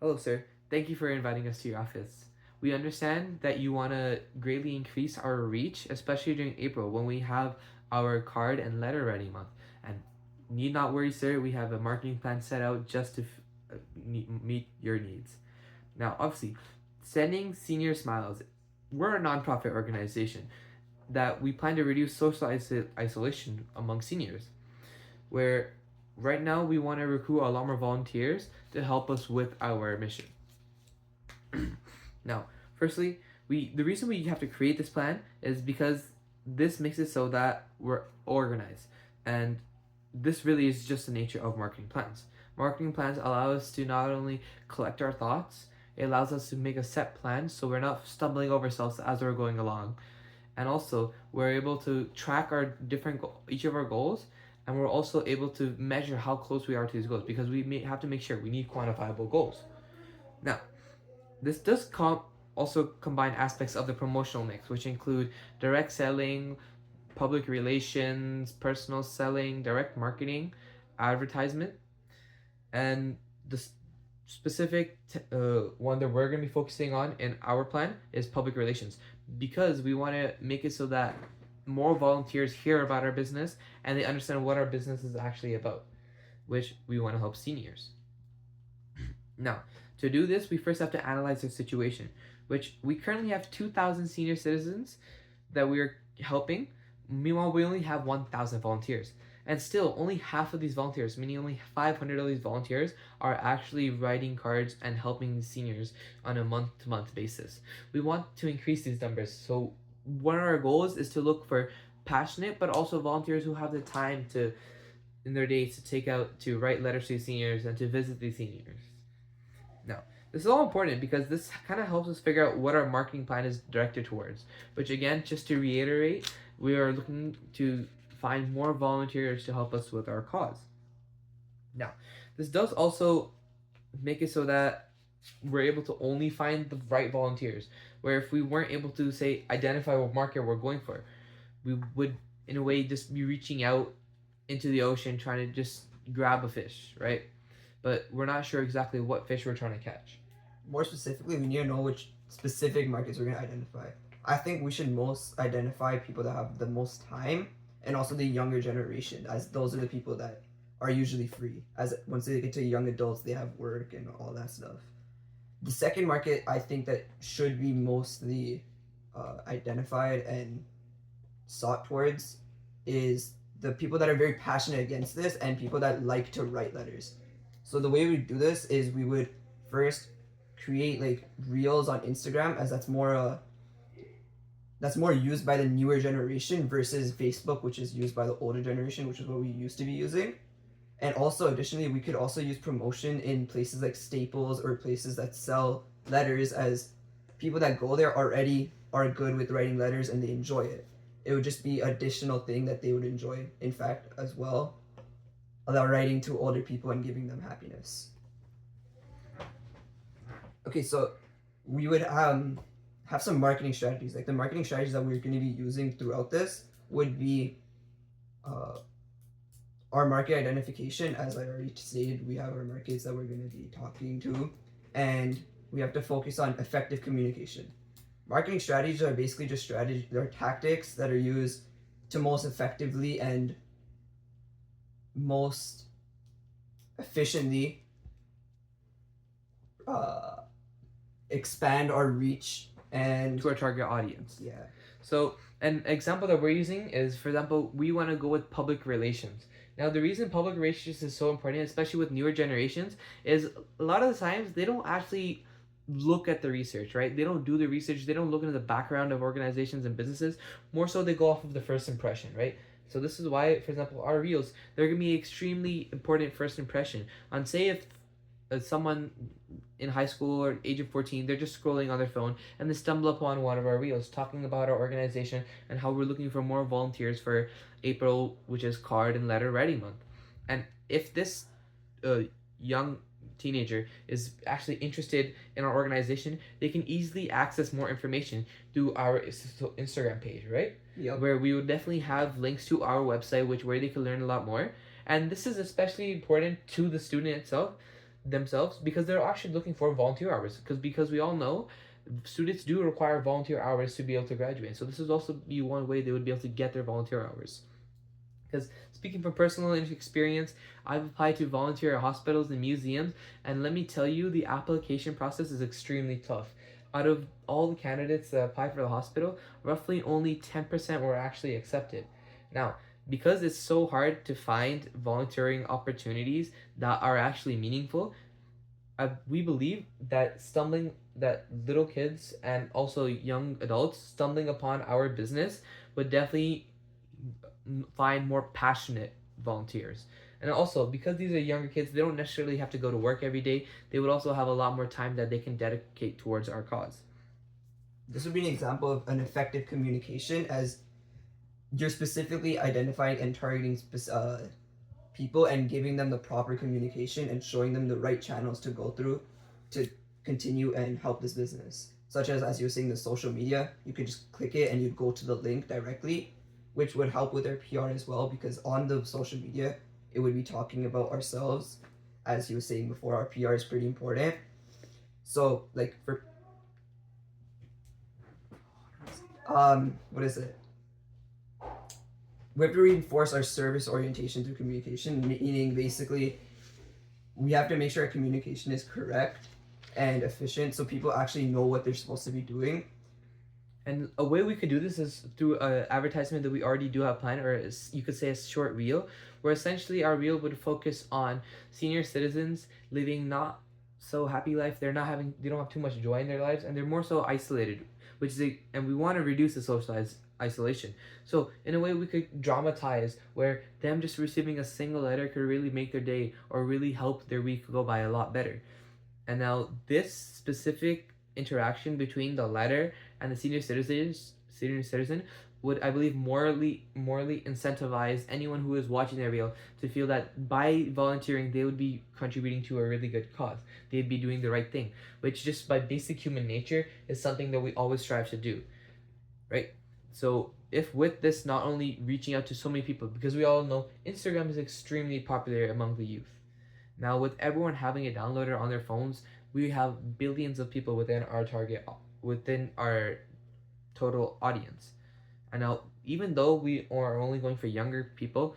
Hello, sir. Thank you for inviting us to your office. We understand that you want to greatly increase our reach, especially during April when we have our card and letter writing month. And need not worry, sir, we have a marketing plan set out just to meet your needs. Now, obviously, sending senior smiles, we're a nonprofit organization that we plan to reduce social isolation among seniors, where right now we want to recruit a lot more volunteers to help us with our mission. Now, firstly, the reason we have to create this plan is because this makes it so that we're organized, and this really is just the nature of marketing plans. Marketing plans allow us to not only collect our thoughts, it allows us to make a set plan so we're not stumbling over ourselves as we're going along. And also, we're able to track our each of our goals, and we're also able to measure how close we are to these goals because we may have to make sure we need quantifiable goals. Now, this does also combine aspects of the promotional mix, which include direct selling, public relations, personal selling, direct marketing, advertisement, and the specific one that we're going to be focusing on in our plan is public relations because we want to make it so that more volunteers hear about our business and they understand what our business is actually about, which we want to help seniors. Now, to do this, we first have to analyze their situation, which we currently have 2,000 senior citizens that we are helping. Meanwhile, we only have 1,000 volunteers. And still, only half of these volunteers, meaning only 500 of these volunteers, are actually writing cards and helping seniors on a month to month basis. We want to increase these numbers. So, one of our goals is to look for passionate but also volunteers who have the time to in their days to take out to write letters to seniors and to visit these seniors. Now, this is all important because this kind of helps us figure out what our marketing plan is directed towards. Which, again, just to reiterate, we are looking to find more volunteers to help us with our cause. Now, this does also make it so that we're able to only find the right volunteers. Where if we weren't able to, say, identify what market we're going for, we would, in a way, just be reaching out into the ocean trying to just grab a fish, right? But we're not sure exactly what fish we're trying to catch. More specifically, we need to know which specific markets we're going to identify. I think we should most identify people that have the most time and also the younger generation, as those are the people that are usually free. As once they get to young adults, they have work and all that stuff. The second market I think that should be mostly identified and sought towards is the people that are very passionate against this and people that like to write letters. So the way we do this is we would first create like reels on Instagram, as that's more used by the newer generation versus Facebook, which is used by the older generation, which is what we used to be using. And also additionally, we could also use promotion in places like Staples or places that sell letters, as people that go there already are good with writing letters and they enjoy it. It would just be additional thing that they would enjoy, in fact, as well, about writing to older people and giving them happiness. Okay, so we would have some marketing strategies. Like the marketing strategies that we're going to be using throughout this would be uh, our market identification. As I already stated, we have our markets that we're going to be talking to, and we have to focus on effective communication. Marketing strategies are basically just strategies, they're tactics that are used to most effectively and most efficiently uh, expand our reach and to our target audience. yeah. So, an example that we're using is, for example, we want to go with public relations. Now, the reason public relations is so important, especially with newer generations, is a lot of the times they don't actually look at the research, right? They don't do the research, they don't look into the background of organizations and businesses. More so, they go off of the first impression, right? So, this is why, for example, our reels, they're going to be extremely important first impression. On, say, if someone in high school or age of 14, they're just scrolling on their phone and they stumble upon one of our reels talking about our organization and how we're looking for more volunteers for April, which is card and letter writing month. And if this uh, young teenager is actually interested in our organization, they can easily access more information through our Instagram page, right? Yep. Where we would definitely have links to our website, which where they can learn a lot more. And this is especially important to the student itself, themselves because they're actually looking for volunteer hours because we all know students do require volunteer hours to be able to graduate. So this is also be one way they would be able to get their volunteer hours. Because speaking from personal experience, I've applied to volunteer at hospitals and museums, and let me tell you, the application process is extremely tough. Out of all the candidates that apply for the hospital, roughly only 10% were actually accepted. Now, because it's so hard to find volunteering opportunities that are actually meaningful, we believe that little kids and also young adults stumbling upon our business would definitely find more passionate volunteers. And also, because these are younger kids, they don't necessarily have to go to work every day. They would also have a lot more time that they can dedicate towards our cause. This would be an example of an effective communication, as you're specifically identifying and targeting people and giving them the proper communication and showing them the right channels to go through to continue and help this business. Such as you were saying, the social media, you could just click it and you go to the link directly, which would help with their PR as well, because on the social media, it would be talking about ourselves. As you were saying before, our PR is pretty important. So, like, for what is it? We have to reinforce our service orientation through communication, meaning basically we have to make sure our communication is correct and efficient so people actually know what they're supposed to be doing. And a way we could do this is through an advertisement that we already do have planned, or you could say a short reel, where essentially our reel would focus on senior citizens living not so happy life. They don't have too much joy in their lives, and they're more so isolated, and we want to reduce the isolation. So in a way, we could dramatize where them just receiving a single letter could really make their day or really help their week go by a lot better. And now this specific interaction between the letter and the senior citizen would, I believe, morally incentivize anyone who is watching their reel to feel that by volunteering they would be contributing to a really good cause. They'd be doing the right thing, which just by basic human nature is something that we always strive to do, right? So if with this not only reaching out to so many people, because we all know Instagram is extremely popular among the youth. Now with everyone having it downloaded on their phones, we have billions of people within our total audience. And now, even though we are only going for younger people,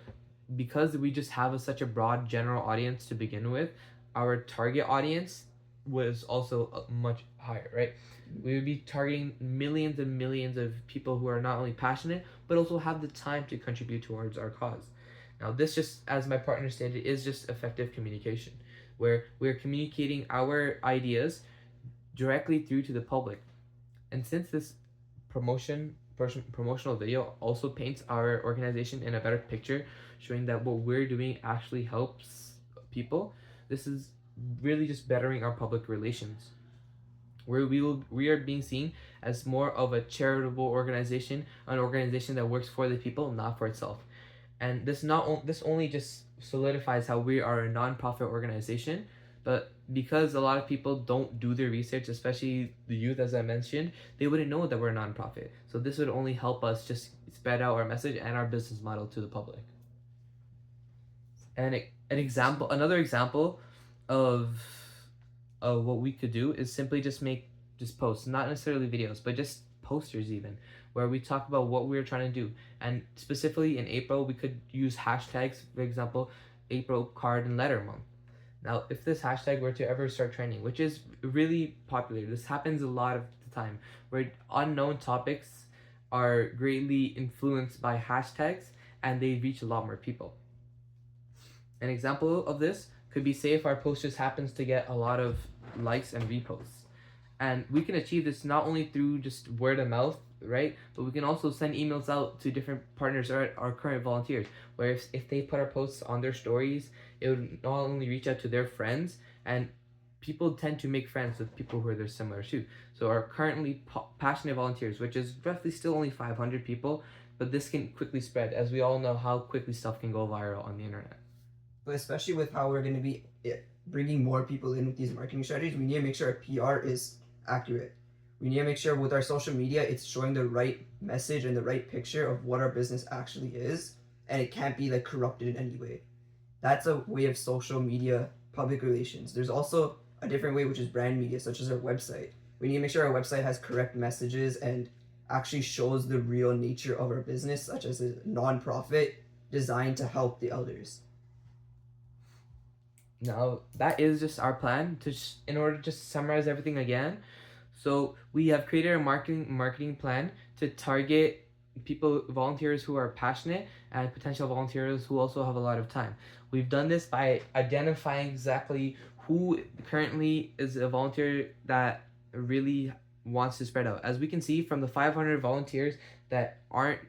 because we just have such a broad general audience to begin with, our target audience was also much higher, right? We would be targeting millions and millions of people who are not only passionate, but also have the time to contribute towards our cause. Now, this just, as my partner stated, is just effective communication, where we're communicating our ideas directly through to the public. And since this promotional video also paints our organization in a better picture, showing that what we're doing actually helps people, this is really just bettering our public relations, where we are being seen as more of a charitable organization, an organization that works for the people, not for itself. And this only just solidifies how we are a non-profit organization, but because a lot of people don't do their research, especially the youth, as I mentioned, they wouldn't know that we're a nonprofit. So this would only help us just spread out our message and our business model to the public. And another example of what we could do is simply just make posts, not necessarily videos, but just posters even, where we talk about what we're trying to do. And specifically in April, we could use hashtags, for example, April Card and Letter Month. Now, if this hashtag were to ever start trending, which is really popular, this happens a lot of the time, where unknown topics are greatly influenced by hashtags and they reach a lot more people. An example of this could be, say if our post just happens to get a lot of likes and reposts. And we can achieve this not only through just word of mouth, right? But we can also send emails out to different partners or our current volunteers, where if they put our posts on their stories, it would not only reach out to their friends, and people tend to make friends with people who are similar too. So our currently passionate volunteers, which is roughly still only 500 people, but this can quickly spread, as we all know how quickly stuff can go viral on the internet. But especially with how we're going to be bringing more people in with these marketing strategies, we need to make sure our PR is accurate. We need to make sure with our social media, it's showing the right message and the right picture of what our business actually is, and it can't be like corrupted in any way. That's a way of social media public relations. There's also a different way, which is brand media, such as our website. We need to make sure our website has correct messages and actually shows the real nature of our business, such as a non-profit designed to help the elders. Now, that is just our plan to in order to just summarize everything again. So we have created a marketing plan to target people, volunteers who are passionate, and potential volunteers who also have a lot of time. We've done this by identifying exactly who currently is a volunteer that really wants to spread out. As we can see from the 500 volunteers that aren't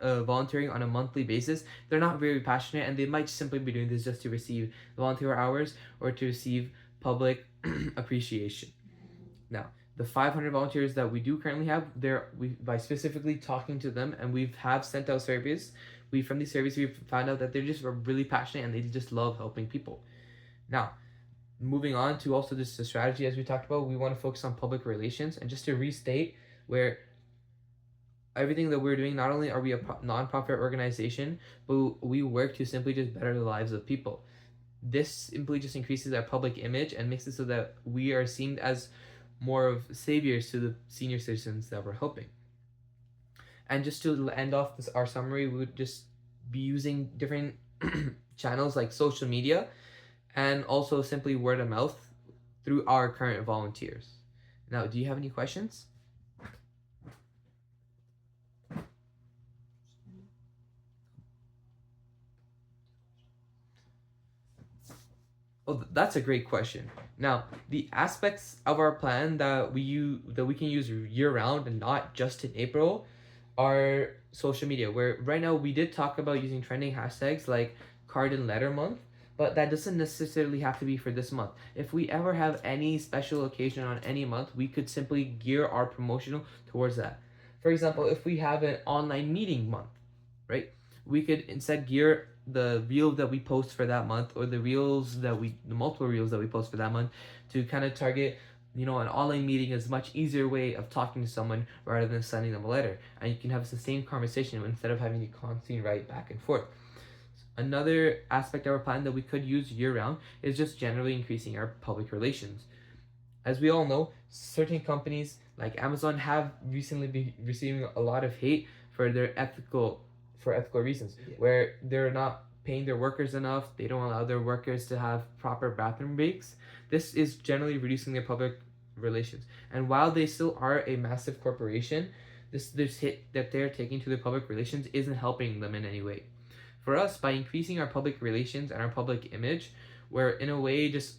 volunteering on a monthly basis, they're not very passionate, and they might simply be doing this just to receive volunteer hours or to receive public appreciation. Now, the 500 volunteers that we do currently have, by specifically talking to them, and we have sent out surveys. From these surveys we've found out that they're just really passionate and they just love helping people. Now, moving on to also just the strategy, as we talked about, we want to focus on public relations. And just to restate, where everything that we're doing, not only are we a non-profit organization, but we work to simply just better the lives of people. This simply just increases our public image and makes it so that we are seen as more of saviors to the senior citizens that we're helping. And just to end off our summary, we would just be using different channels like social media and also simply word of mouth through our current volunteers. Now, do you have any questions? Oh, that's a great question. Now, the aspects of our plan that we can use year round and not just in April are social media. Where right now we did talk about using trending hashtags like Card and Letter Month, but that doesn't necessarily have to be for this month. If we ever have any special occasion on any month, we could simply gear our promotional towards that. For example, if we have an online meeting month, right? We could instead gear the reel that we post for that month, or the multiple reels that we post for that month, to kind of target, an online meeting is a much easier way of talking to someone rather than sending them a letter, and you can have the same conversation instead of having to constantly write back and forth. Another aspect of our plan that we could use year round is just generally increasing our public relations. As we all know, certain companies like Amazon have recently been receiving a lot of hate for ethical reasons, where they're not paying their workers enough, they don't allow their workers to have proper bathroom breaks. This is generally reducing their public relations. And while they still are a massive corporation, this hit that they're taking to their public relations isn't helping them in any way. For us, by increasing our public relations and our public image, we're in a way just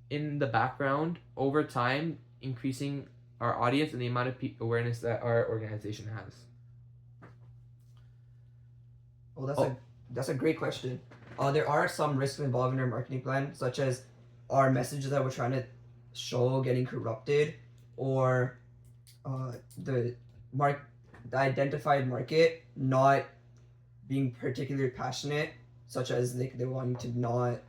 in the background over time increasing our audience and the amount of awareness that our organization has. Well, that's a great question. There are some risks involved in our marketing plan, such as our messages that we're trying to show getting corrupted, or the identified market not being particularly passionate, such as they're wanting to not,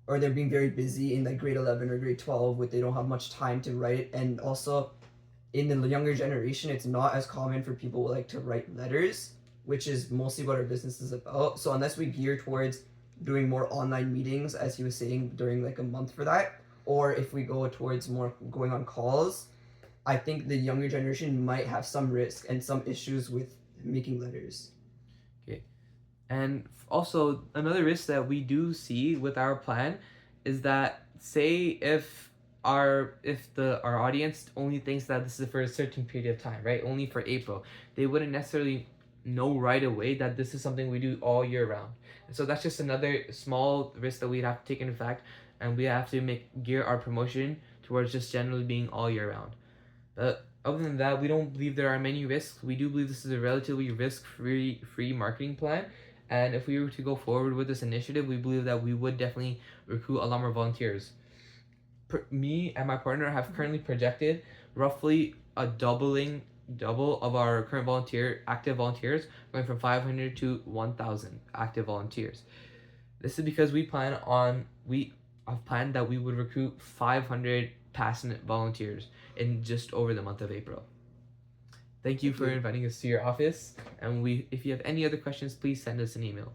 or they're being very busy in like grade 11 or grade 12, they don't have much time to write. And also in the younger generation, it's not as common for people who like to write letters, which is mostly what our business is about. So unless we gear towards doing more online meetings, as he was saying, during like a month for that, or if we go towards more going on calls, I think the younger generation might have some risk and some issues with making letters. Okay. And also another risk that we do see with our plan is that, say if our audience only thinks that this is for a certain period of time, right? Only for April, they wouldn't necessarily know right away that this is something we do all year round. And so that's just another small risk that we'd have to take into fact, and we have to gear our promotion towards just generally being all year round. But other than that, we don't believe there are many risks. We do believe this is a relatively risk-free marketing plan, and if we were to go forward with this initiative, we believe that we would definitely recruit a lot more volunteers. Me and my partner have currently projected roughly a double of our current active volunteers, going from 500 to 1,000 active volunteers. This is because we have planned that we would recruit 500 passionate volunteers in just over the month of April. Thank you for inviting us to your office, and if you have any other questions, please send us an email.